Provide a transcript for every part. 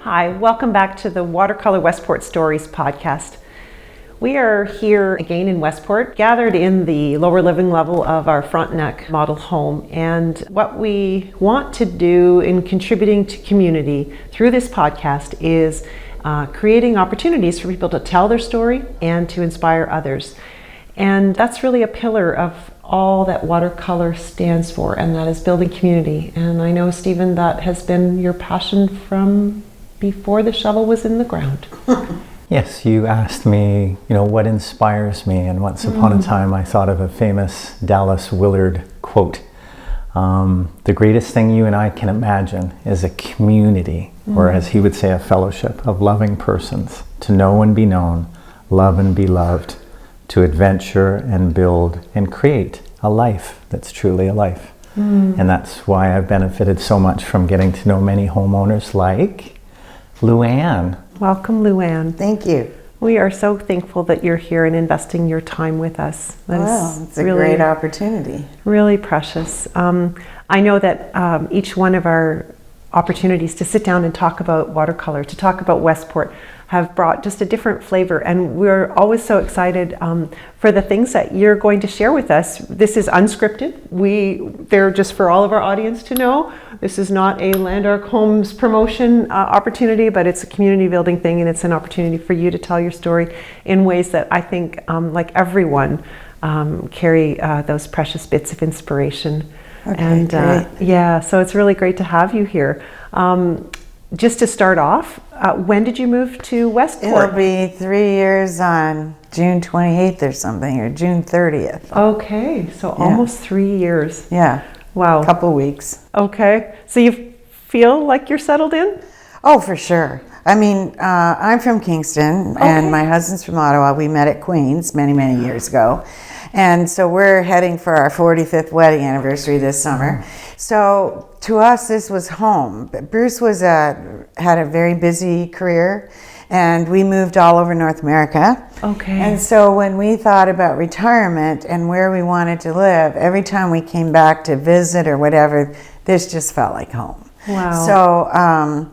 Hi, welcome back to the Watercolour Westport Stories podcast. We are here again in Westport, gathered in the lower living level of our Frontenac model home. And what we want to do in contributing to community through this podcast is creating opportunities for people to tell their story and to inspire others. And that's really a pillar of all that watercolor stands for, and that is building community. And I know, Stephen, that has been your passion from before the shovel was in the ground. Yes, you asked me, what inspires me, and once upon a time I thought of a famous Dallas Willard quote. The greatest thing you and I can imagine is a community, or as he would say, a fellowship of loving persons, to know and be known, love and be loved, to adventure and build and create a life that's truly a life. And that's why I've benefited so much from getting to know many homeowners like LuAnne. Welcome, LuAnne. Thank you. We are so thankful that you're here and investing your time with us. It's a great opportunity. Really precious. I know that each one of our opportunities to sit down and talk about watercolor, to talk about Westport, have brought just a different flavor, and we're always so excited for the things that you're going to share with us. This is unscripted. They're just for all of our audience to know. This is not a Landark Homes promotion opportunity, but it's a community building thing, and it's an opportunity for you to tell your story in ways that I think, like everyone, carry those precious bits of inspiration. Okay, and great. So it's really great to have you here. Just to start off, when did you move to Westport? It'll be 3 years on June 28th or something, or June 30th. Okay, so almost 3 years. Yeah. Wow. A couple weeks. Okay, so you feel like you're settled in? Oh, for sure. I mean, I'm from Kingston, and my husband's from Ottawa. We met at Queen's many, many years ago. And so we're heading for our 45th wedding anniversary this summer. So to us, this was home. Bruce had a very busy career, and we moved all over North America. Okay. And so when we thought about retirement and where we wanted to live, every time we came back to visit or whatever, this just felt like home. Wow. So,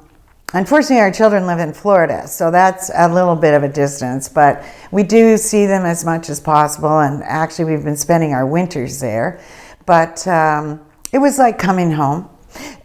unfortunately, our children live in Florida, so that's a little bit of a distance, but we do see them as much as possible, and actually we've been spending our winters there. But it was like coming home.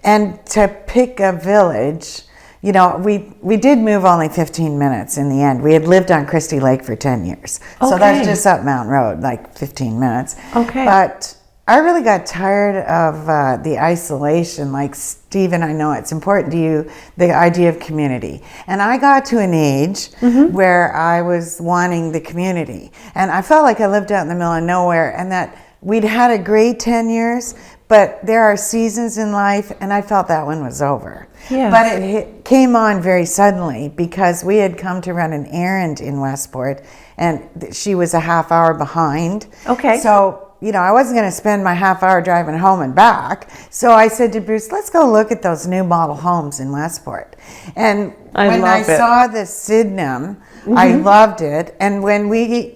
And to pick a village, we did move only 15 minutes in the end. We had lived on Christie Lake for 10 years. So that's just up Mountain Road, like 15 minutes. Okay. But I really got tired of the isolation. Like, Stephen, I know it's important to you, the idea of community. And I got to an age where I was wanting the community. And I felt like I lived out in the middle of nowhere, and that we'd had a great 10 years, but there are seasons in life, and I felt that one was over. Yes. But it came on very suddenly because we had come to run an errand in Westport, and she was a half hour behind. Okay. So, I wasn't going to spend my half hour driving home and back. So I said to Bruce, let's go look at those new model homes in Westport. And when I saw the Sydenham, I loved it. And when we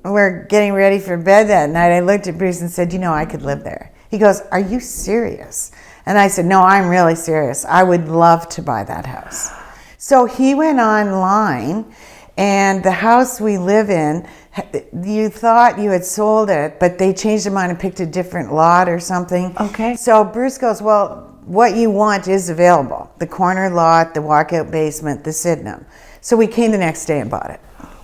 were getting ready for bed that night, I looked at Bruce and said, I could live there. He goes, are you serious? And I said, no, I'm really serious. I would love to buy that house. So he went online, and the house we live in, you thought you had sold it, but they changed their mind and picked a different lot or something. Okay. So Bruce goes, well, what you want is available. The corner lot, the walkout basement, the Sydenham. So we came the next day and bought it.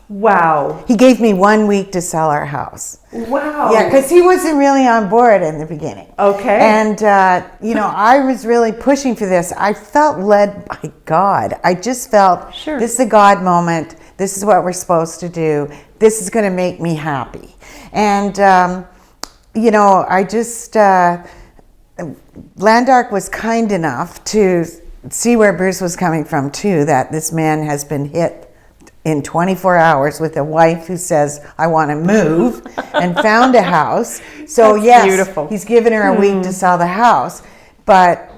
Wow. He gave me 1 week to sell our house. Wow. Yeah, because he wasn't really on board in the beginning. Okay. And, I was really pushing for this. I felt led by God. I just felt, this is a God moment. This is what we're supposed to do. This is going to make me happy. And, I just, Landark was kind enough to see where Bruce was coming from, too, that this man has been hit in 24 hours with a wife who says, I want to move, and found a house. So That's beautiful. He's given her a week to sell the house, but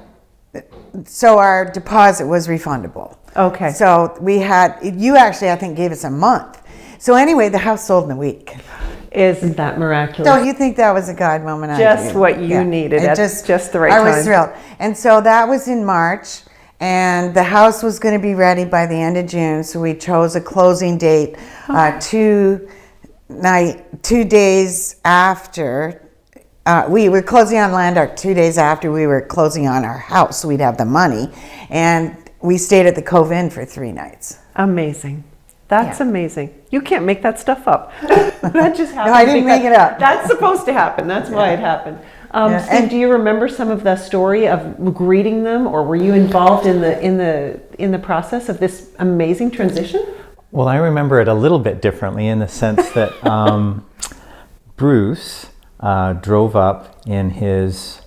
so our deposit was refundable. Okay. So you actually, I think, gave us a month. So anyway, the house sold in a week. Isn't that miraculous? Don't you think that was a God moment? Just what you needed at just the right time. time. I was thrilled. And so that was in March. and the house was going to be ready by the end of June. So we chose a closing date 2 days after. We were closing on Landark 2 days after we were closing on our house, so we'd have the money. And we stayed at the Cove Inn for 3 nights. Amazing. That's amazing. You can't make that stuff up. That just happened. No, I didn't make it up. That's supposed to happen. That's why it happened. Steve, and do you remember some of the story of greeting them, or were you involved in the process of this amazing transition? Well, I remember it a little bit differently in the sense that Bruce drove up in his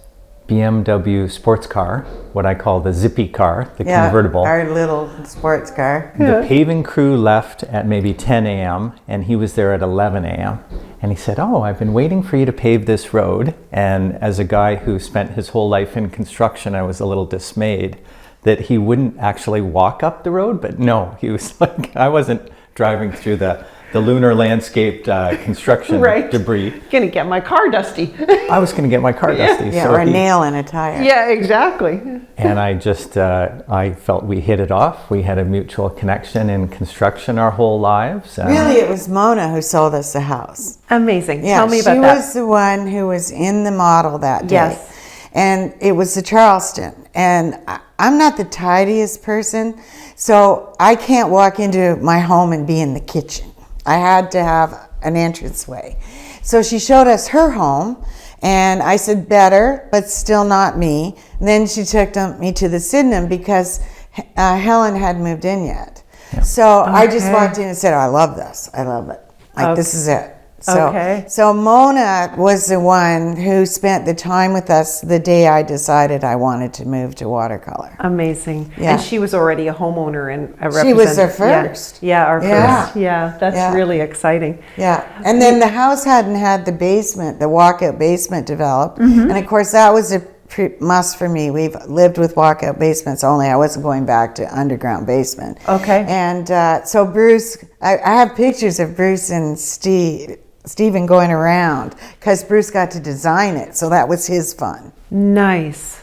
BMW sports car, what I call the zippy car, the convertible. Our little sports car. The paving crew left at maybe 10 a.m. and he was there at 11 a.m. And he said, "Oh, I've been waiting for you to pave this road." And as a guy who spent his whole life in construction, I was a little dismayed that he wouldn't actually walk up the road. But no, he was like, I wasn't driving through the lunar landscaped construction debris. Gonna get my car dusty. I was gonna get my car dusty. Yeah, or a nail in a tire. Yeah, exactly. And I just, I felt we hit it off. We had a mutual connection in construction our whole lives. Really, it was Mona who sold us the house. Amazing. Yeah, Tell me about that. She was the one who was in the model that day. Yes. And it was the Charleston. And I'm not the tidiest person, so I can't walk into my home and be in the kitchen. I had to have an entranceway. So she showed us her home, and I said, better, but still not me. And then she took me to the Sydenham because Helen hadn't moved in yet. Yeah. So I just walked in and said, I love this. I love it. This is it. So Mona was the one who spent the time with us the day I decided I wanted to move to watercolor. Amazing. Yeah. And she was already a homeowner and a representative. She was our first. Yeah, our first. Yeah, that's really exciting. Yeah. And then the house hadn't had the basement, the walkout basement developed. Mm-hmm. And of course that was a must for me. We've lived with walkout basements only. I wasn't going back to underground basement. Okay. And so Bruce, I have pictures of Bruce and Stephen going around because Bruce got to design it, so that was his fun. Nice.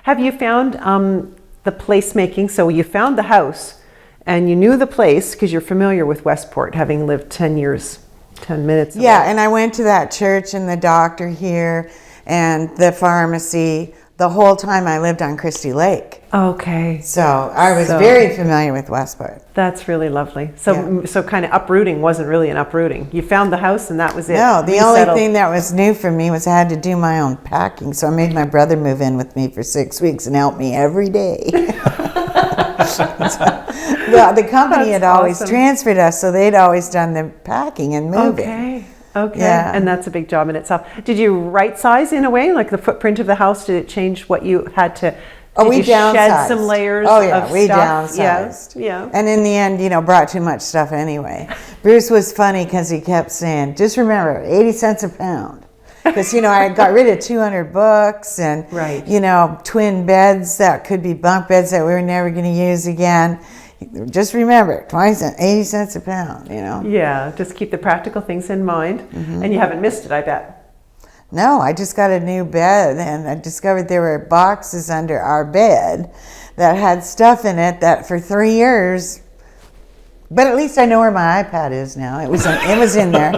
Have you found the placemaking? So you found the house and you knew the place because you're familiar with Westport, having lived 10 years, 10 minutes away. Yeah, and I went to that church and the doctor here and the pharmacy the whole time I lived on Christie Lake. Okay. So I was very familiar with Westport. That's really lovely. So kind of uprooting wasn't really an uprooting. You found the house and that was it. No, the only thing that was new for me was I had to do my own packing. So I made my brother move in with me for 6 weeks and help me every day. The company had always transferred us, so they'd always done the packing and moving. Okay, and that's a big job in itself. Did you right size in a way, like the footprint of the house? Did it change what you had to? We downsized. Shed some layers. Oh yeah, of we stuff? downsized. Yeah. And in the end, brought too much stuff anyway. Bruce was funny because he kept saying, "Just remember, 80 cents a pound." Because I got rid of 200 books and twin beds that could be bunk beds that we were never going to use again. Just remember, 80 cents a pound, Yeah, just keep the practical things in mind. Mm-hmm. And you haven't missed it, I bet. No, I just got a new bed and I discovered there were boxes under our bed that had stuff in it that for 3 years, but at least I know where my iPad is now. It was in there.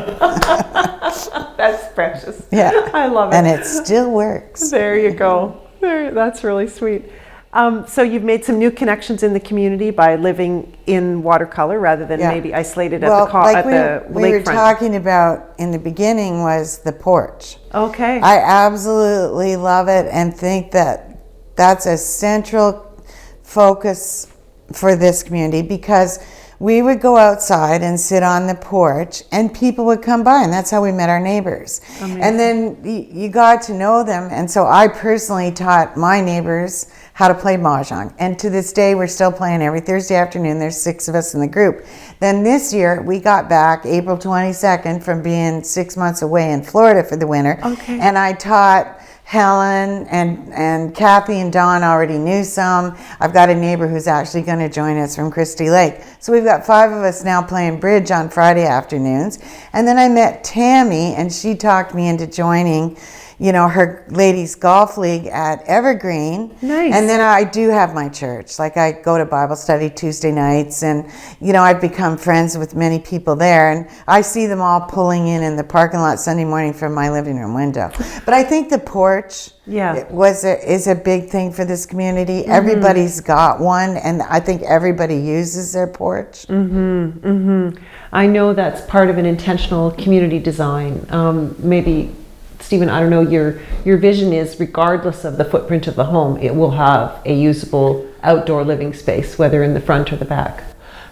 That's precious. Yeah. I love it. And it still works. There you go. That's really sweet. So you've made some new connections in the community by living in watercolor rather than maybe isolated at the lakefront. We were talking about in the beginning was the porch. Okay. I absolutely love it and think that that's a central focus for this community because we would go outside and sit on the porch and people would come by and that's how we met our neighbors. Amazing. And then you got to know them, and so I personally taught my neighbors how to play mahjong, and to this day we're still playing every Thursday afternoon. There's 6 of us in the group. Then this year we got back April 22nd from being 6 months away in Florida for the winter. Okay. And I taught Helen and Kathy and Dawn already knew some. I've got a neighbor who's actually going to join us from Christie Lake. So we've got 5 of us now playing bridge on Friday afternoons. And then I met Tammy and she talked me into joining her ladies golf league at Evergreen. Nice. And then I do have my church. Like I go to Bible study Tuesday nights, and I've become friends with many people there, and I see them all pulling in the parking lot Sunday morning from my living room window. But I think the porch is a big thing for this community. Mm-hmm. Everybody's got one, and I think everybody uses their porch. Mm-hmm. Mm-hmm. I know that's part of an intentional community design. Maybe, Stephen, I don't know, your vision is regardless of the footprint of the home, it will have a usable outdoor living space, whether in the front or the back.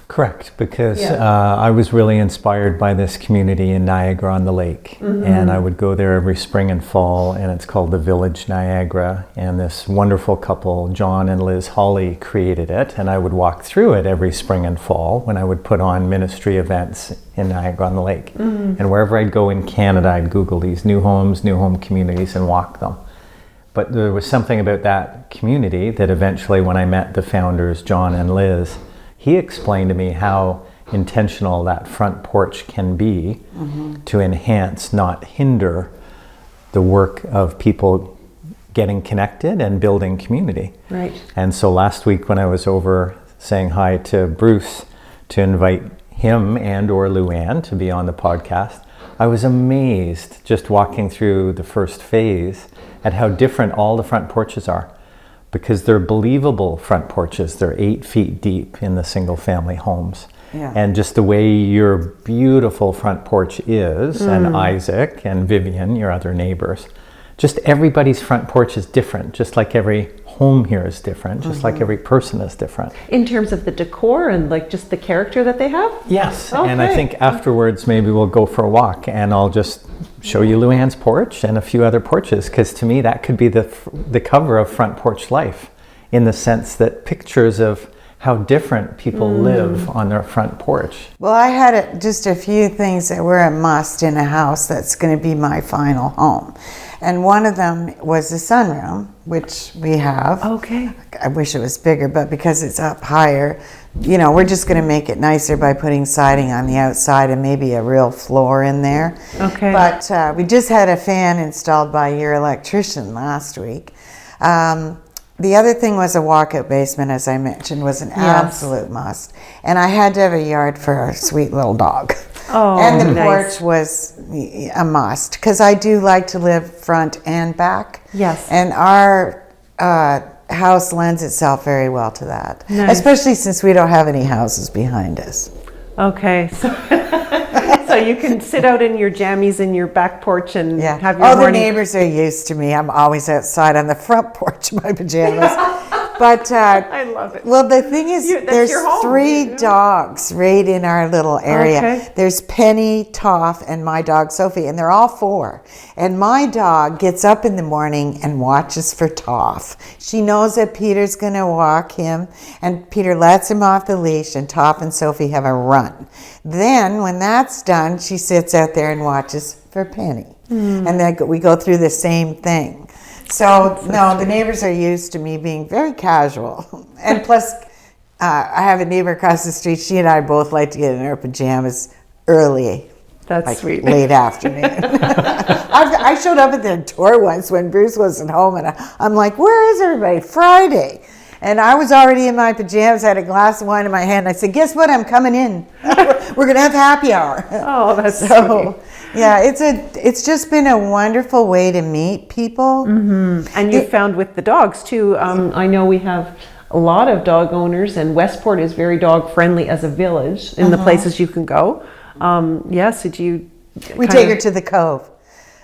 Correct, because I was really inspired by this community in Niagara-on-the-Lake. Mm-hmm. And I would go there every spring and fall, and it's called the Village Niagara. And this wonderful couple, John and Liz Hawley, created it. And I would walk through it every spring and fall when I would put on ministry events in Niagara-on-the-Lake. Mm-hmm. And wherever I'd go in Canada, I'd Google these new homes, new home communities, and walk them. But there was something about that community that eventually, when I met the founders, John and Liz, he explained to me how intentional that front porch can be to enhance, not hinder, the work of people getting connected and building community. Right. And so last week when I was over saying hi to Bruce to invite him and or LuAnne to be on the podcast, I was amazed just walking through the first phase at how different all the front porches are. Because they're believable front porches. They're 8 feet deep in the single family homes. Yeah. And just the way your beautiful front porch is, and Isaac and Vivian, your other neighbors, just everybody's front porch is different, just like every home here is different, just like every person is different. In terms of the decor and like just the character that they have? Yes, okay. And I think afterwards maybe we'll go for a walk and I'll just show you LuAnne's porch and a few other porches, because to me that could be the cover of Front Porch Life, in the sense that pictures of how different people live on their front porch. Well, I had just a few things that were a must in a house that's going to be my final home. And one of them was the sunroom, which we have. Okay. I wish it was bigger, but because it's up higher, we're just going to make it nicer by putting siding on the outside and maybe a real floor in there. Okay. But we just had a fan installed by your electrician last week. The other thing was a walkout basement, as I mentioned, was an absolute must. And I had to have a yard for our sweet little dog. Oh, and the nice. porch was a must, because I do like to live front and back. Yes. And our house lends itself very well to that, nice. Especially since we don't have any houses behind us. Okay, so you can sit out in your jammies in your back porch and have your morning. The neighbors are used to me. I'm always outside on the front porch in my pajamas. But I love it. Well, the thing is, there's 3 dogs right in our little area. Okay. There's Penny, Toff, and my dog Sophie, and they're all 4. And my dog gets up in the morning and watches for Toff. She knows that Peter's going to walk him, and Peter lets him off the leash, and Toff and Sophie have a run. Then, when that's done, she sits out there and watches for Penny. And then we go through the same thing. So, the neighbors are used to me being very casual. And plus, I have a neighbor across the street. She and I both like to get in our pajamas early. That's sweet. Late afternoon. I showed up at their door once when Bruce wasn't home, and I'm like, where is everybody? Friday. And I was already in my pajamas. I had a glass of wine in my hand. I said, guess what? I'm coming in. We're going to have happy hour. Oh, that's sweet. Yeah, it's just been a wonderful way to meet people. Mm-hmm. And you found with the dogs too. I know we have a lot of dog owners, and Westport is very dog friendly as a village in the places you can go. So do you? We take her to the Cove.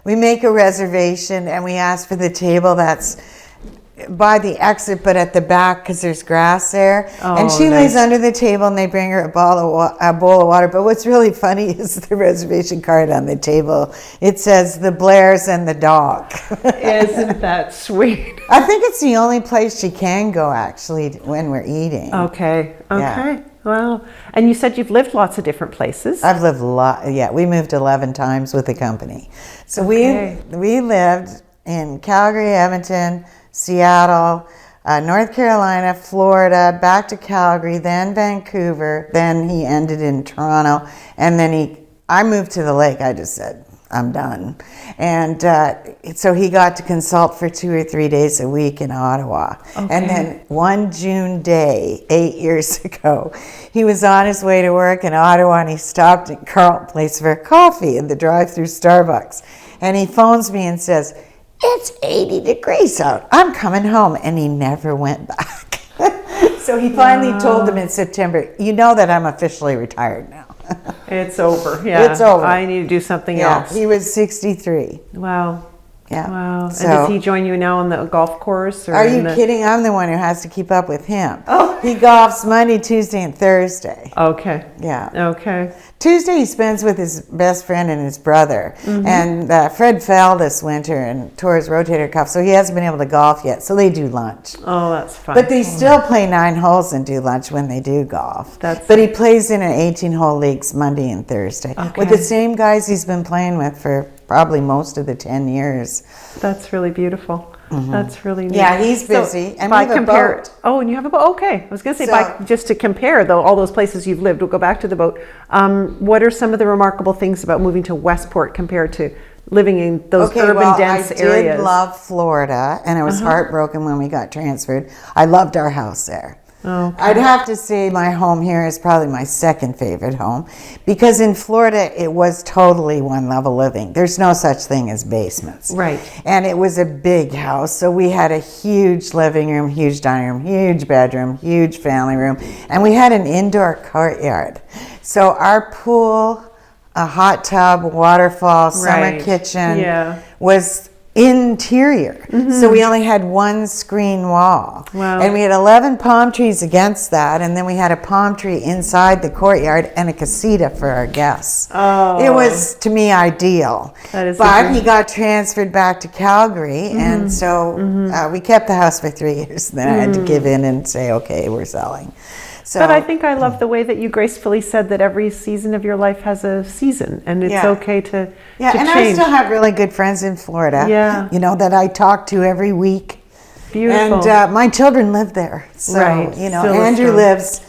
We make a reservation and we ask for the table that's by the exit, but at the back, because there's grass there. Oh, and she lays under the table, and they bring her a bowl of water. But what's really funny is the reservation card on the table. It says the Blairs and the dog. Isn't that sweet? I think it's the only place she can go, actually, when we're eating. Okay. Yeah. Well, and you said you've lived lots of different places. I've lived a lot. Yeah, we moved 11 times with the company. So we lived in Calgary, Edmonton, Seattle, North Carolina, Florida, back to Calgary, then Vancouver, then he ended in Toronto, and then I moved to the lake. I just said, I'm done. And so he got to consult for 2 or 3 days a week in Ottawa. Okay. And then one June day, 8 years ago, he was on his way to work in Ottawa, and he stopped at Carlton Place for a coffee in the drive-through Starbucks. And he phones me and says, "It's 80 degrees out. I'm coming home." And he never went back. So he finally told them in September, "You know that I'm officially retired now." It's over. Yeah. It's over. I need to do something else. He was 63. Wow. Yeah. Wow. So, and does he join you now on the golf course? Or are you kidding? I'm the one who has to keep up with him. Oh. He golfs Monday, Tuesday, and Thursday. Okay. Yeah. Okay. Tuesday he spends with his best friend and his brother. Mm-hmm. And Fred fell this winter and tore his rotator cuff, so he hasn't been able to golf yet. So they do lunch. Oh, that's fun. But they still play 9 holes and do lunch when they do golf. But he plays in an 18-hole leagues Monday and Thursday with the same guys he's been playing with for probably most of the 10 years. That's really beautiful. Mm-hmm. That's really neat. Yeah, he's busy. So and we have a boat. Oh, and you have a boat. Okay. I was going to say, just to compare all those places you've lived, we'll go back to the boat. What are some of the remarkable things about moving to Westport compared to living in those urban, dense areas? I did love Florida, and I was heartbroken when we got transferred. I loved our house there. Okay. I'd have to say my home here is probably my second favorite home, because in Florida it was totally one level living. There's no such thing as basements. Right. And it was a big house, so we had a huge living room, huge dining room, huge bedroom, huge family room, and we had an indoor courtyard. So our pool, a hot tub, waterfall, summer kitchen was interior. Mm-hmm. So we only had one screen wall. Wow. And we had 11 palm trees against that, and then we had a palm tree inside the courtyard and a casita for our guests. Oh. It was, to me, ideal. That is but he got transferred back to Calgary, and so we kept the house for 3 years. Then I had to give in and say, okay, we're selling. So, but I think I love the way that you gracefully said that every season of your life has a season, and it's okay to and change. I still have really good friends in Florida. Yeah, you know, that I talk to every week. Beautiful. And my children live there. So you know, Andrew lives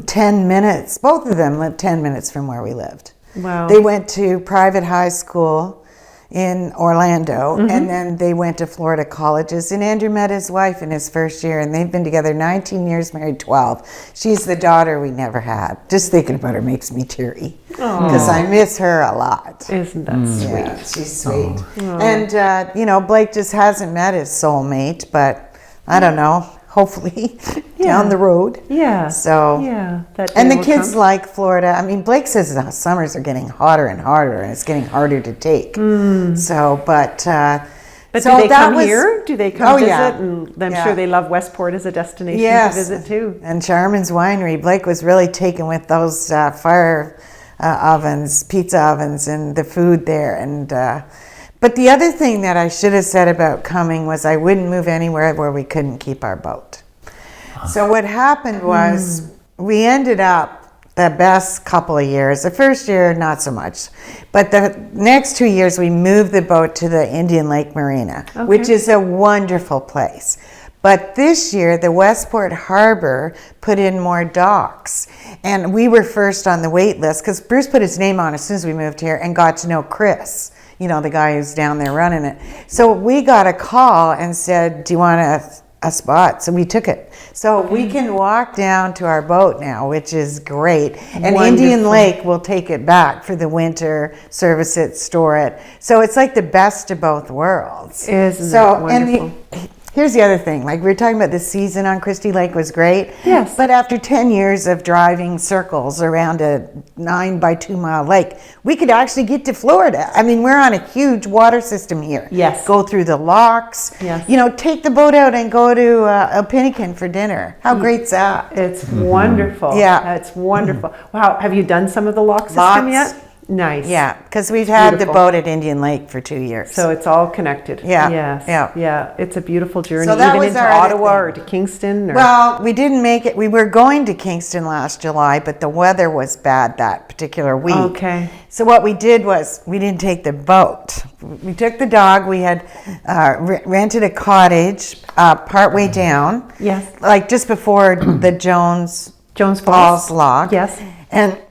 10 minutes. Both of them live 10 minutes from where we lived. Wow. They went to private high school in Orlando, and then they went to Florida colleges, and Andrew met his wife in his first year, and they've been together 19 years, married 12. She's the daughter we never had. Just thinking about her makes me teary, because I miss her a lot. Isn't that sweet? Yeah, she's sweet. And you know, Blake just hasn't met his soulmate, but I don't know, hopefully down the road. Yeah. So and the kids like Florida. I mean, Blake says the summers are getting hotter and hotter, and it's getting harder to take. So, but do they come here? Do they come visit? And I'm sure they love Westport as a destination to visit too. And Charmin's Winery. Blake was really taken with those fire ovens, pizza ovens, and the food there. And but the other thing that I should have said about coming was I wouldn't move anywhere where we couldn't keep our boat. So what happened was we ended up the best couple of years. The first year, not so much. But the next 2 years, we moved the boat to the Indian Lake Marina, which is a wonderful place. But this year, the Westport Harbor put in more docks. And we were first on the wait list because Bruce put his name on as soon as we moved here and got to know Chris, you know, the guy who's down there running it. So we got a call and said, do you want a spot? So we took it. So we can walk down to our boat now, which is great. And Indian Lake will take it back for the winter, service it, store it. So it's like the best of both worlds. Isn't that wonderful? Here's the other thing, like we were talking about, the season on Christie Lake was great. Yes. But after 10 years of driving circles around a 9 by 2 mile lake, we could actually get to Florida. I mean, we're on a huge water system here. Yes. Go through the locks. Yes. You know, take the boat out and go to Opinican for dinner. How great's that? It's wonderful. Yeah. It's wonderful. Wow. Have you done some of the lock system yet? Nice. Yeah, because we've had the boat at Indian Lake for 2 years. So it's all connected. Yeah. Yes. Yeah. It's a beautiful journey. So that even was into our Ottawa or to Kingston? Or? Well, we didn't make it. We were going to Kingston last July, but the weather was bad that particular week. Okay. So what we did was we didn't take the boat. We took the dog. We had rented a cottage partway down. Yes. Like just before the Jones Falls Lock. Yes.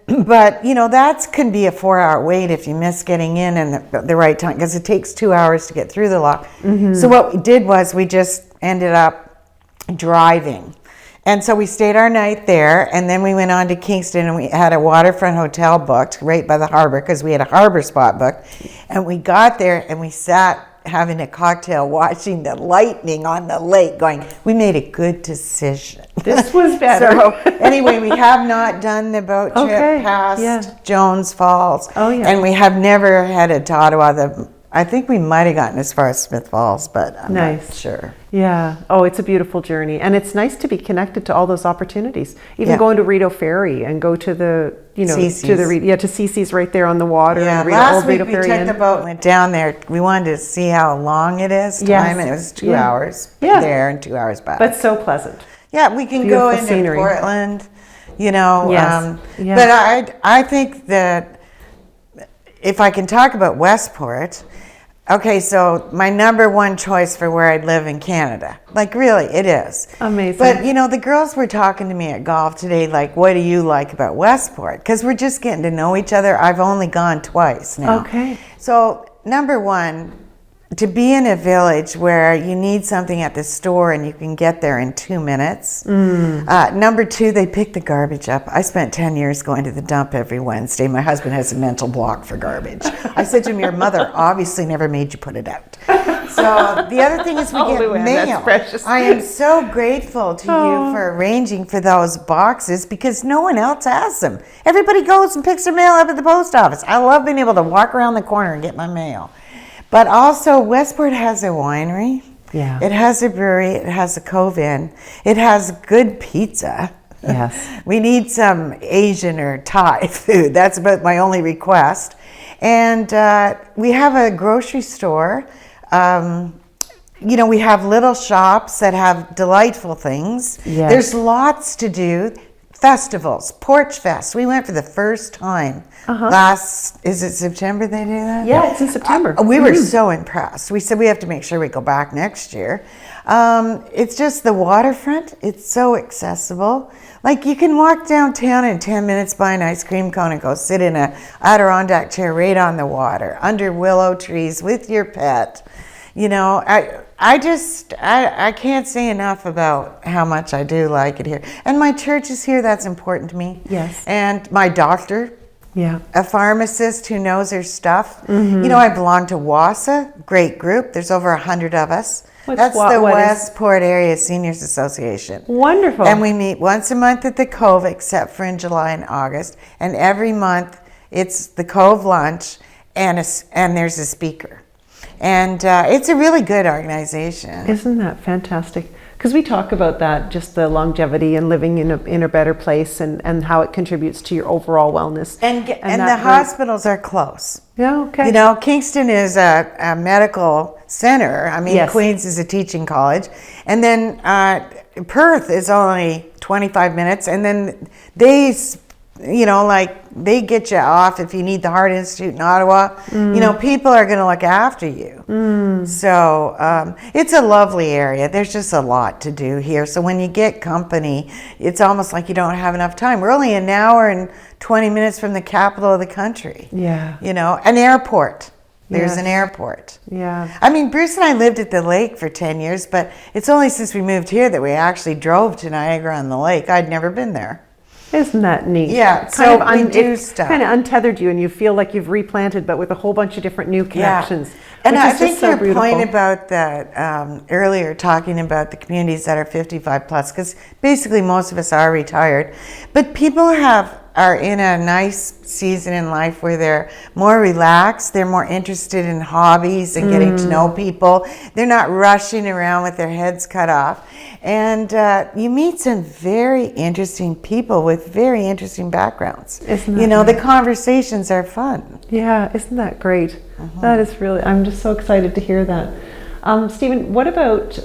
But that can be a 4-hour wait if you miss getting in the right time, because it takes 2 hours to get through the lock. So what we did was we just ended up driving. And so we stayed our night there, and then we went on to Kingston, and we had a waterfront hotel booked right by the harbor, because we had a harbor spot booked. And we got there and we sat having a cocktail, watching the lightning on the lake, going, we made a good decision. This was better. So anyway, we have not done the boat trip past Jones Falls. Oh, yeah. And we have never headed to Ottawa. I think we might have gotten as far as Smith Falls, but I'm not sure. Yeah. Oh, it's a beautiful journey. And it's nice to be connected to all those opportunities. Even going to Rideau Ferry and go to the, CC's. to CC's right there on the water. Yeah, and last week we took the boat and went down there. We wanted to see how long it is time, and it was 2 hours there and 2 hours back. But so pleasant. Yeah, we can Beautiful go into scenery. Portland, Yes. But I think that if I can talk about Westport, okay, so my number one choice for where I'd live in Canada. Like, really, it is. Amazing. But, the girls were talking to me at golf today, like, what do you like about Westport? Because we're just getting to know each other. I've only gone twice now. Okay. So, number one, to be in a village where you need something at the store and you can get there in 2 minutes. Number two, they pick the garbage up. I spent 10 years going to the dump every Wednesday. My husband has a mental block for garbage. I said to him, your mother obviously never made you put it out. So the other thing is we get LuAnne, mail. that's precious. I am so grateful to you for arranging for those boxes, because no one else has them. Everybody goes and picks their mail up at the post office. I love being able to walk around the corner and get my mail. But also, Westport has a winery. Yeah. It has a brewery. It has a Cove Inn. It has good pizza. Yes. We need some Asian or Thai food. That's about my only request. And we have a grocery store. We have little shops that have delightful things. Yes. There's lots to do. Festivals, Porch Fest. We went for the first time is it September they do that? Yeah, it's in September. We were so impressed. We said we have to make sure we go back next year. It's just the waterfront. It's so accessible. Like, you can walk downtown in 10 minutes, buy an ice cream cone, and go sit in a Adirondack chair right on the water, under willow trees with your pet. I can't say enough about how much I do like it here. And my church is here. That's important to me. Yes. And my doctor, a pharmacist who knows her stuff. I belong to Wafa, great group. There's over 100 of us. That's the Westport Area Seniors Association. Wonderful. And we meet once a month at the Cove, except for in July and August. And every month it's the Cove lunch, and there's a speaker. And it's a really good organization. Isn't that fantastic? Because we talk about that, just the longevity and living in a better place, and how it contributes to your overall wellness. And the hospitals are close. Yeah, okay. Kingston is a medical center. I mean, Queens is a teaching college. And then Perth is only 25 minutes. And then they get you off if you need the Heart Institute in Ottawa. People are going to look after you. So it's a lovely area. There's just a lot to do here. So when you get company, it's almost like you don't have enough time. We're only an hour and 20 minutes from the capital of the country. Yeah. An airport. There's an airport. Yeah. I mean, Bruce and I lived at the lake for 10 years, but it's only since we moved here that we actually drove to Niagara-on-the-Lake. I'd never been there. Isn't that neat? Yeah, so we do stuff. Kind of untethered you, and you feel like you've replanted, but with a whole bunch of different new connections. Yeah. And I think so your beautiful. point about that earlier, talking about the communities that are 55 plus, because basically most of us are retired, but people are in a nice season in life where they're more relaxed, they're more interested in hobbies and getting to know people. They're not rushing around with their heads cut off. And you meet some very interesting people with very interesting backgrounds. Isn't that the conversations are fun. Yeah, isn't that great? That is really, I'm just so excited to hear that. Stephen, what about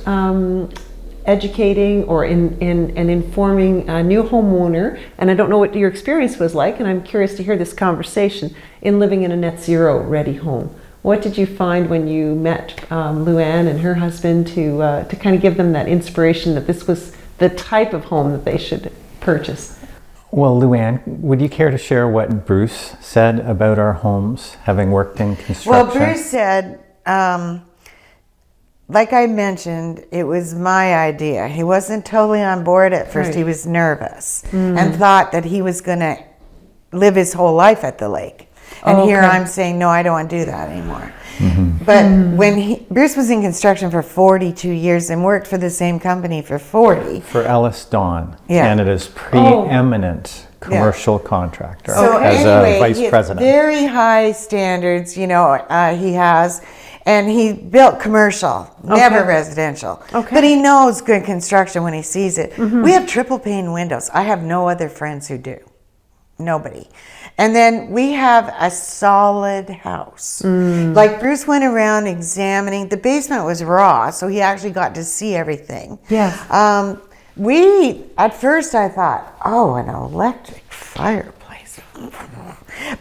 educating or informing a new homeowner, and I don't know what your experience was like, and I'm curious to hear this conversation, in living in a net zero ready home. What did you find when you met LuAnne and her husband to kind of give them that inspiration that this was the type of home that they should purchase? Well, LuAnne, would you care to share what Bruce said about our homes, having worked in construction? Well, Bruce said, like I mentioned, it was my idea. He wasn't totally on board at first. Right. He was nervous and thought that he was going to live his whole life at the lake. And here I'm saying, no, I don't want to do that anymore. But when Bruce was in construction for 42 years and worked for the same company for 40. For Ellis Dawn, Canada's preeminent commercial contractor, So as anyway, a vice president. Very high standards, he has. And he built commercial, never residential. But he knows good construction when he sees it. We have triple pane windows. I have no other friends who do. Nobody. And then we have a solid house. Like Bruce went around examining. The basement was raw, so he actually got to see everything. Yes. At first I thought, oh, an electric fireplace.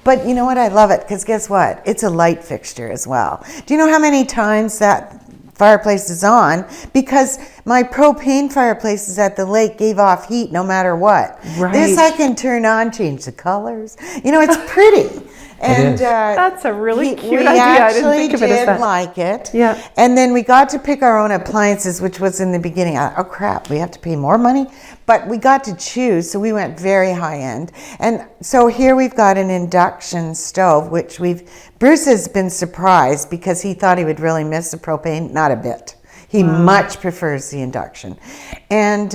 But you know what? I love it because guess what? It's a light fixture as well. Do you know how many times that fireplace is on? Because my propane fireplaces at the lake gave off heat no matter what. Right. This I can turn on, change the colors. It's pretty. And that's a really cute we idea. I actually didn't think of it as that. like it. Yeah. And then we got to pick our own appliances, which was in the beginning. Oh crap, we have to pay more money. But we got to choose, so we went very high end. And so here we've got an induction stove, which Bruce has been surprised because he thought he would really miss the propane. Not a bit. He much prefers the induction. And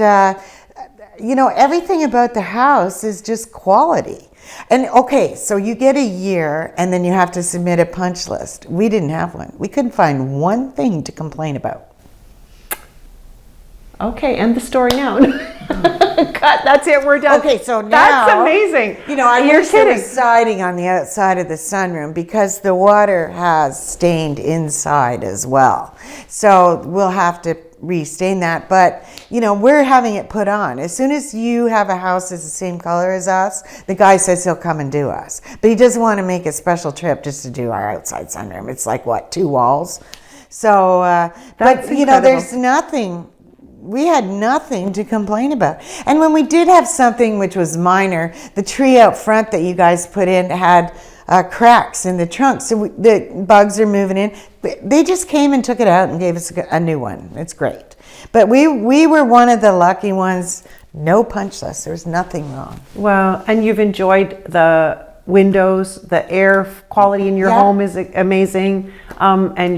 everything about the house is just quality. And okay, so you get a year and then you have to submit a punch list. We didn't have one. We couldn't find one thing to complain about. Okay, end the story now. Cut, that's it, we're done. Okay, so now... That's amazing. I wish there was siding on the outside of the sunroom because the water has stained inside as well. So we'll have to restain that, but we're having it put on. As soon as you have a house that's the same color as us, the guy says he'll come and do us. But he doesn't want to make a special trip just to do our outside sunroom. It's like, 2 walls? So, but there's nothing. We had nothing to complain about. And when we did have something which was minor, the tree out front that you guys put in had cracks in the trunk, so the bugs are moving in. They just came and took it out and gave us a new one. It's great. But we were one of the lucky ones. No punch list. There was nothing wrong. Well, and you've enjoyed the windows, the air quality in your home is amazing, and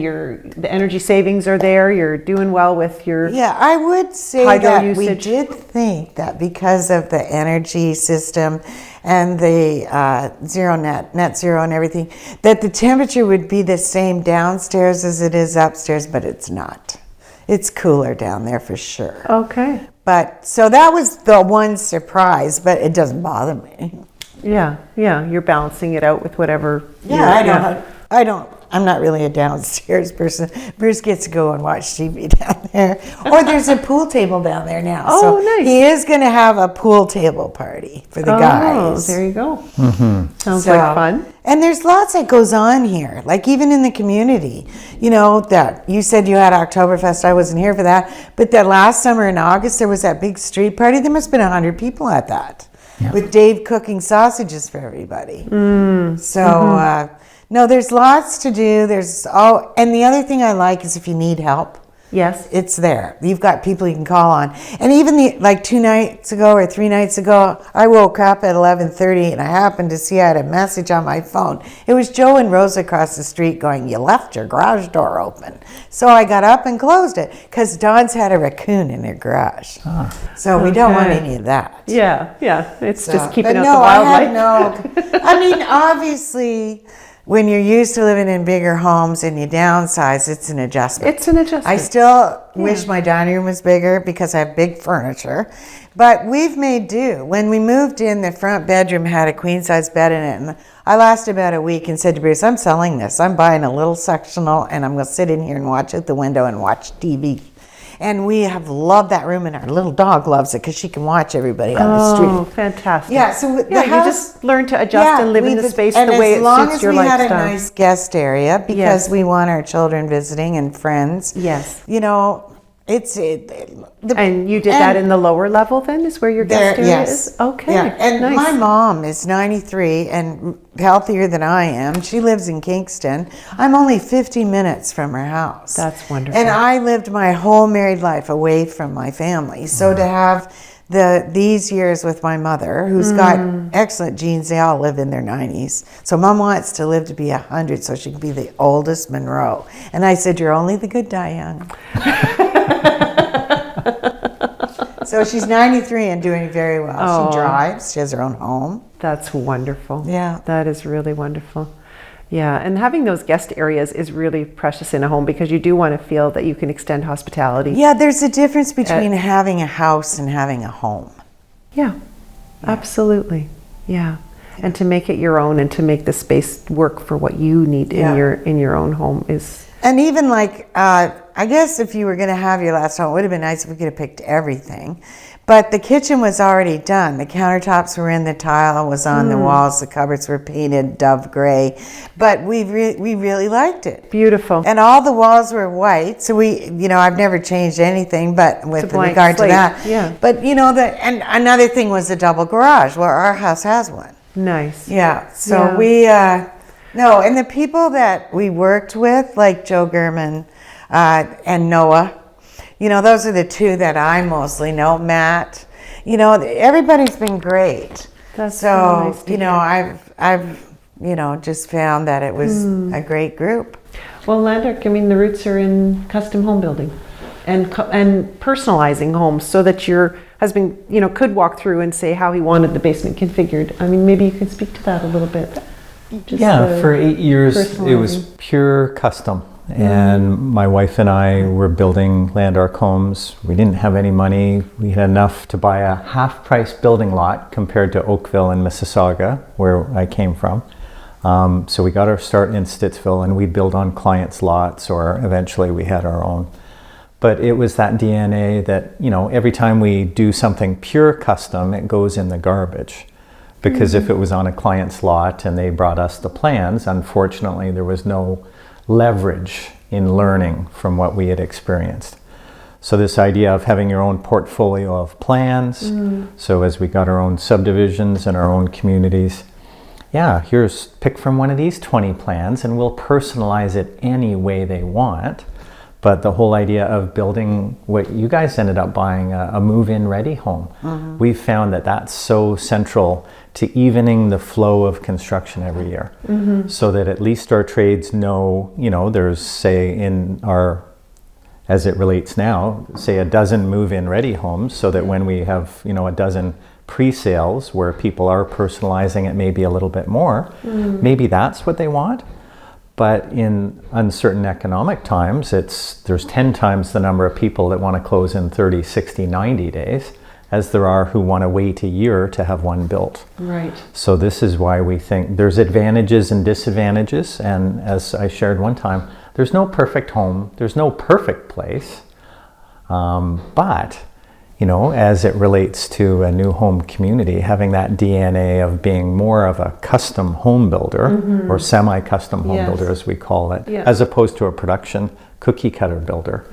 the energy savings are there. You're doing well with your I would say that usage. We did think that because of the energy system and the net zero and everything, that the temperature would be the same downstairs as it is upstairs, but it's not. It's cooler down there for sure. Okay. But so that was the one surprise, but it doesn't bother me. Yeah, you're balancing it out with whatever. I'm not really a downstairs person. Bruce gets to go and watch TV down there. Or there's a pool table down there now. Oh, so nice. He is going to have a pool table party for the guys. Oh, there you go. Sounds like fun. And there's lots that goes on here, like even in the community. That you said you had Oktoberfest. I wasn't here for that. But that last summer in August, there was that big street party. There must have been 100 people at that. Yeah. With Dave cooking sausages for everybody. No, there's lots to do. And the other thing I like is if you need help, yes, it's there. You've got people you can call on. And even 2 nights ago or 3 nights ago, I woke up at 11:30 and I happened to see I had a message on my phone. It was Joe and Rose across the street going, "You left your garage door open." So I got up and closed it because Dawn's had a raccoon in her garage. So we don't want any of that. Yeah. It's just keeping out the wildlife. I mean, obviously, when you're used to living in bigger homes and you downsize, it's an adjustment. I still wish my dining room was bigger because I have big furniture, but we've made do. When we moved in, the front bedroom had a queen-size bed in it, and I lasted about a week and said to Bruce, I'm selling this. I'm buying a little sectional, and I'm going to sit in here and watch out the window and watch TV. And we have loved that room, and our little dog loves it because she can watch everybody on the street. Oh, fantastic. Yeah, so you just learn to adjust and live in the space the way it suits your lifestyle. And as long as we had a nice guest area, because we want our children visiting and friends. Yes. And you did that in the lower level then, is where your guest area is? Okay. Yeah. And nice. my mom is 93 and healthier than I am. She lives in Kingston. I'm only 50 minutes from her house. That's wonderful. And I lived my whole married life away from my family. So to have these years with my mother, who's got excellent genes, they all live in their 90s. So Mom wants to live to be 100 so she can be the oldest Monroe. And I said, you're only the good die young. So she's 93 and doing very well. Oh. She drives. She has her own home. That's wonderful. Yeah. That is really wonderful. Yeah, and having those guest areas is really precious in a home because you do want to feel that you can extend hospitality. Yeah, there's a difference between having a house and having a home. Yeah, absolutely. Yeah. And to make it your own and to make the space work for what you need in your own home is... And even like, I guess if you were going to have your last home, it would have been nice if we could have picked everything. But the kitchen was already done. The countertops were in, the tile was on the walls, the cupboards were painted dove gray. But we really liked it. Beautiful. And all the walls were white. So I've never changed anything but with regard to that. Yeah. But and another thing was the double garage. Well, our house has one. Nice. Yeah. So and the people that we worked with, like Joe Gurman and Noah, those are the two that I mostly know. Matt, everybody's been great. That's so nice to hear. I've just found that it was a great group. Well, Landerick, the roots are in custom home building and personalizing homes so that your husband, could walk through and say how he wanted the basement configured. Maybe you can speak to that a little bit. For 8 years, it was pure custom. And my wife and I were building Landerick homes. We didn't have any money. We had enough to buy a half-price building lot compared to Oakville and Mississauga, where I came from. So we got our start in Stittsville, and we'd build on clients' lots, or eventually we had our own. But it was that DNA that, every time we do something pure custom, it goes in the garbage. Because if it was on a client's lot and they brought us the plans, unfortunately, there was no leverage in learning from what we had experienced. So this idea of having your own portfolio of plans, so as we got our own subdivisions and our own communities, pick from one of these 20 plans and we'll personalize it any way they want. But the whole idea of building what you guys ended up buying, a move-in ready home, we've found that that's so central to evening the flow of construction every year. So that at least our trades know, there's, say, in our, as it relates now, say a dozen move-in ready homes, so that when we have, a dozen pre-sales where people are personalizing it maybe a little bit more, maybe that's what they want. But in uncertain economic times, there's 10 times the number of people that want to close in 30, 60, 90 days as there are who want to wait a year to have one built. Right. So this is why we think there's advantages and disadvantages. And as I shared one time, there's no perfect home, there's no perfect place. But as it relates to a new home community, having that DNA of being more of a custom home builder or semi-custom home builder, as we call it, as opposed to a production cookie cutter builder.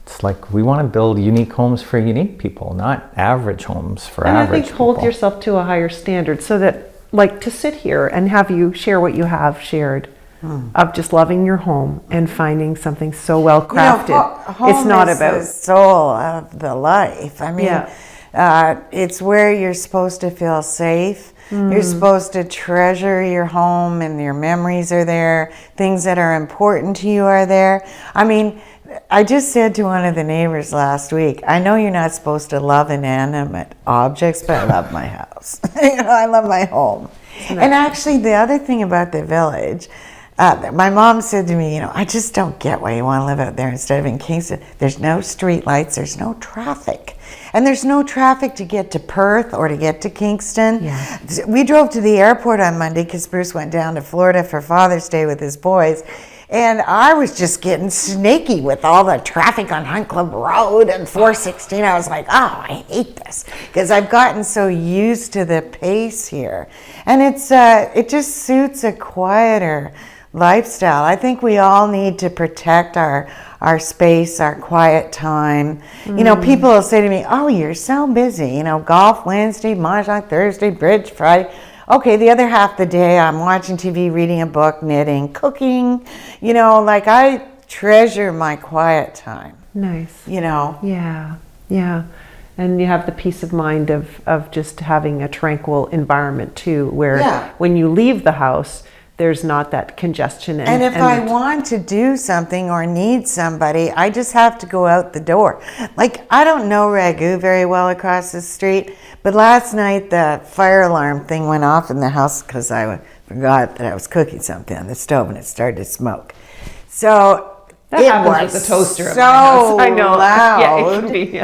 It's like we want to build unique homes for unique people, not average homes for average people. And I think hold yourself to a higher standard so that, like, to sit here and have you share what you have shared of just loving your home and finding something so well crafted. Home it's not is about the soul of the life. It's where you're supposed to feel safe. You're supposed to treasure your home, and your memories are there. Things that are important to you are there. I just said to one of the neighbors last week, I know you're not supposed to love inanimate objects, but I love my house. I love my home. And actually, the other thing about the village, my mom said to me, I just don't get why you want to live out there instead of in Kingston. There's no street lights, there's no traffic. And there's no traffic to get to Perth or to get to Kingston. Yeah. We drove to the airport on Monday because Bruce went down to Florida for Father's Day with his boys. And I was just getting snaky with all the traffic on Hunt Club Road and 416. I was like, I hate this, because I've gotten so used to the pace here. And it just suits a quieter lifestyle. I think we all need to protect our space, our quiet time. You know, people will say to me, oh, you're so busy. You know, golf Wednesday, mahjong Thursday, bridge Friday. Okay, the other half of the day I'm watching TV, reading a book, knitting, cooking. You know, like I treasure my quiet time. Nice. You know? Yeah, yeah. And you have the peace of mind of just having a tranquil environment too, where when you leave the house, there's not that congestion. And if I want to do something or need somebody, I just have to go out the door. Like, I don't know Ragu very well across the street, but last night the fire alarm thing went off in the house because I forgot that I was cooking something on the stove and it started to smoke. So that happens with the toaster so in my house. I know. Loud Yeah, it can be,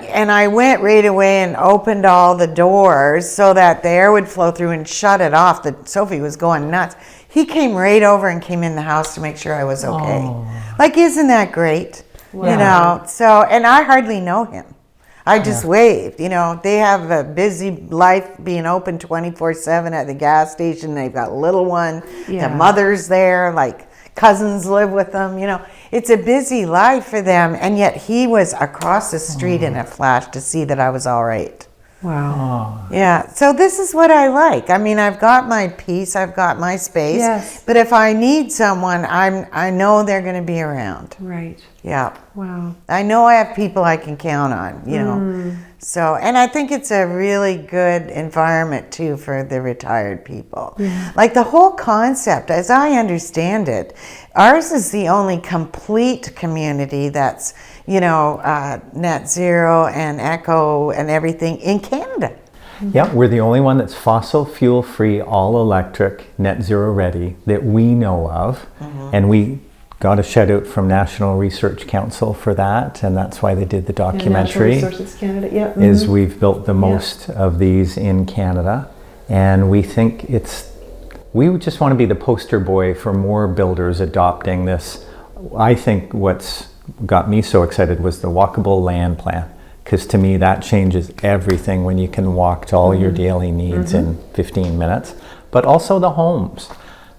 and I went right away and opened all the doors so that the air would flow through and shut it off. Sophie was going nuts. He came right over and came in the house to make sure I was okay. Oh. Like, isn't that great? Wow. You know, so, and I hardly know him. I just waved. You know, they have a busy life being open 24/7 at the gas station. They've got a little one. The mother's there, like cousins live with them. You know, it's a busy life for them. And yet he was across the street in a flash to see that I was all right. Wow. Yeah, so this is what I like. I mean, I've got my peace, I've got my space. Yes. But if I need someone, I know they're going to be around. Right. Yeah. Wow. I know I have people I can count on, you know. So, and I think it's a really good environment too for the retired people. Yeah. Like the whole concept, as I understand it, ours is the only complete community that's, you know, net zero and eco and everything in Canada. Yeah, we're the only one that's fossil fuel free, all electric, net zero ready that we know of. And we got a shout out from National Research Council for that, and that's why they did the documentary. Natural Resources Canada, is we've built the most of these in Canada, and we think we just want to be the poster boy for more builders adopting this. I think what's got me so excited was the walkable land plan, because to me that changes everything when you can walk to all your daily needs in 15 minutes, but also the homes,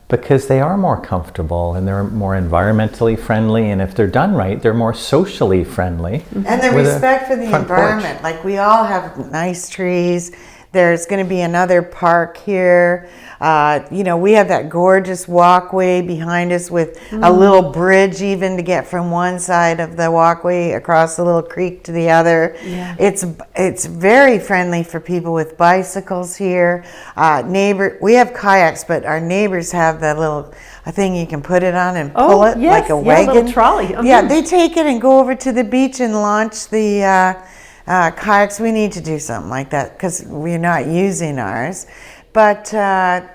because they are more comfortable and they're more environmentally friendly, and if they're done right, they're more socially friendly. And the respect for the environment, like we all have nice trees. There's going to be another park here. You know, we have that gorgeous walkway behind us with a little bridge even to get from one side of the walkway across the little creek to the other. Yeah. It's very friendly for people with bicycles here. We have kayaks, but our neighbors have that little thing you can put it on and pull it like a wagon. Little trolley. Yeah, they take it and go over to the beach and launch the kayaks. We need to do something like that because we're not using ours. But I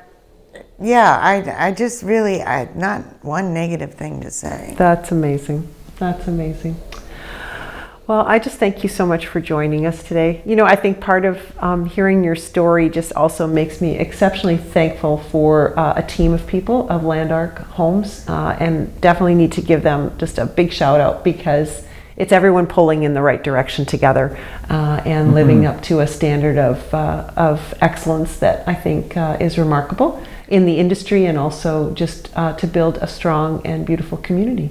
just really, not one negative thing to say. That's amazing. That's amazing. Well, I just thank you so much for joining us today. You know, I think part of hearing your story just also makes me exceptionally thankful for a team of people of Landark Homes, and definitely need to give them just a big shout out, because it's everyone pulling in the right direction together and living up to a standard of excellence that I think is remarkable in the industry, and also just to build a strong and beautiful community.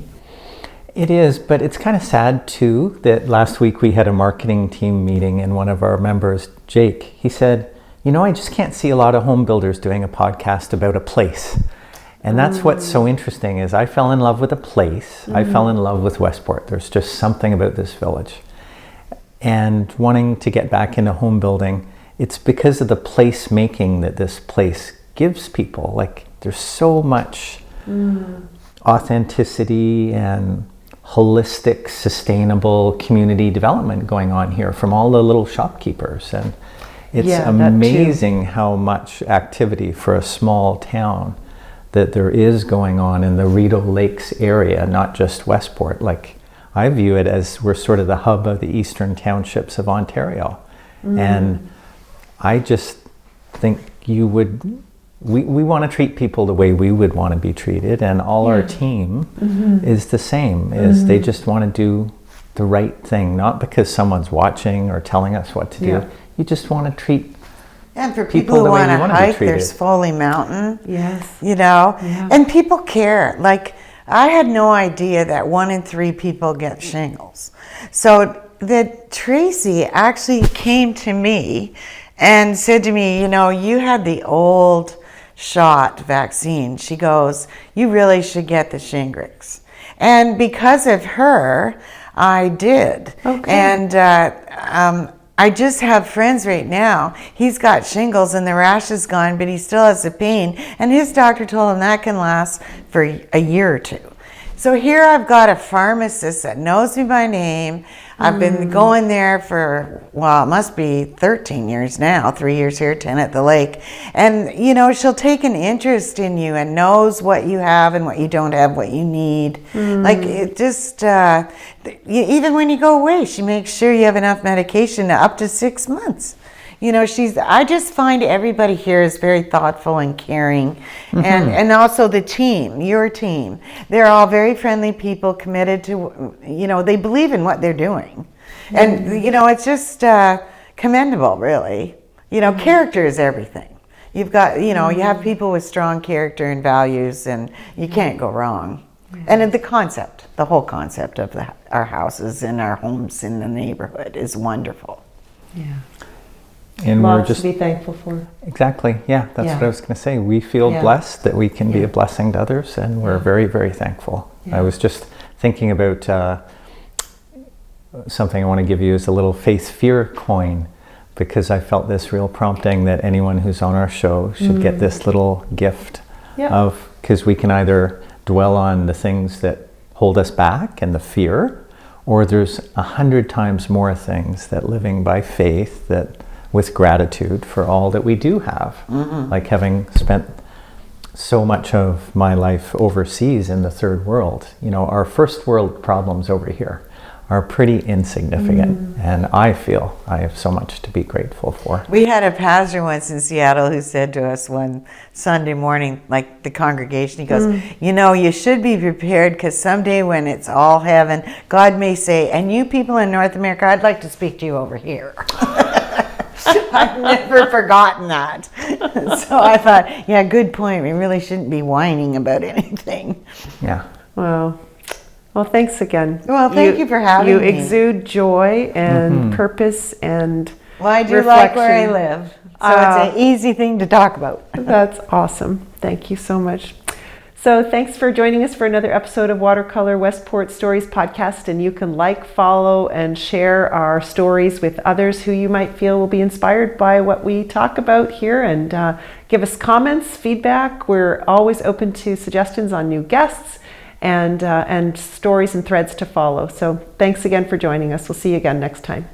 It is, but it's kind of sad too that last week we had a marketing team meeting, and one of our members, Jake, he said, you know, I just can't see a lot of home builders doing a podcast about a place. And that's what's so interesting is I fell in love with a place. I fell in love with Westport. There's just something about this village. And wanting to get back into home building, it's because of the place making that this place gives people. Like, there's so much authenticity and holistic, sustainable community development going on here from all the little shopkeepers. And it's amazing how much activity for a small town that there is going on in the Rideau Lakes area, not just Westport. Like, I view it as we're sort of the hub of the eastern townships of Ontario. And I just think we want to treat people the way we would want to be treated, and all our team is the same, is they just want to do the right thing, not because someone's watching or telling us what to do. You just want to treat And for people who the way want you to want to be hike, treated. there's Foley Mountain. Yes. You know, Yeah. and people care. Like, I had no idea that 1 in 3 people get shingles. So that Tracy actually came to me and said to me, you know, you had the old shot vaccine. She goes, you really should get the Shingrix. And because of her, I did. Okay. And I just have friends right now. He's got shingles and the rash is gone, but he still has the pain. And his doctor told him that can last for a year or 2. So here I've got a pharmacist that knows me by name. I've been going there for, well, it must be 13 years now, 3 years here, 10 at the lake. And, you know, she'll take an interest in you and knows what you have and what you don't have, what you need. Like, it just, even when you go away, she makes sure you have enough medication up to 6 months. You know, I just find everybody here is very thoughtful and caring. And also the team, your team. They're all very friendly people, committed to, you know, they believe in what they're doing. And, you know, it's just commendable, really. You know, character is everything. You've got, you know, you have people with strong character and values, and you can't go wrong. And the concept, the whole concept of our houses and our homes in the neighborhood is wonderful. Yeah. And Lots we're just to be thankful for. Exactly. Yeah, that's what I was going to say. We feel blessed that we can be a blessing to others, and we're very, very thankful. I was just thinking about something I want to give you as a little faith-fear coin, because I felt this real prompting that anyone who's on our show should get this little gift of, because we can either dwell on the things that hold us back and the fear, or there's 100 times more things that living by faith, that with gratitude for all that we do have. Like having spent so much of my life overseas in the third world, you know, our first world problems over here are pretty insignificant. And I feel I have so much to be grateful for. We had a pastor once in Seattle who said to us one Sunday morning, like the congregation, he goes, you know, you should be prepared, because someday when it's all heaven, God may say, and you people in North America, I'd like to speak to you over here. I've never forgotten that. So I thought, yeah, good point. We really shouldn't be whining about anything. Yeah. Well, thanks again. Well, thank you for having me. You exude joy and purpose and Well, I do reflection. like where I live. So it's an easy thing to talk about. That's awesome. Thank you so much. So thanks for joining us for another episode of Watercolour Westport Stories podcast. And you can like, follow, and share our stories with others who you might feel will be inspired by what we talk about here. And give us comments, feedback. We're always open to suggestions on new guests and stories and threads to follow. So thanks again for joining us. We'll see you again next time.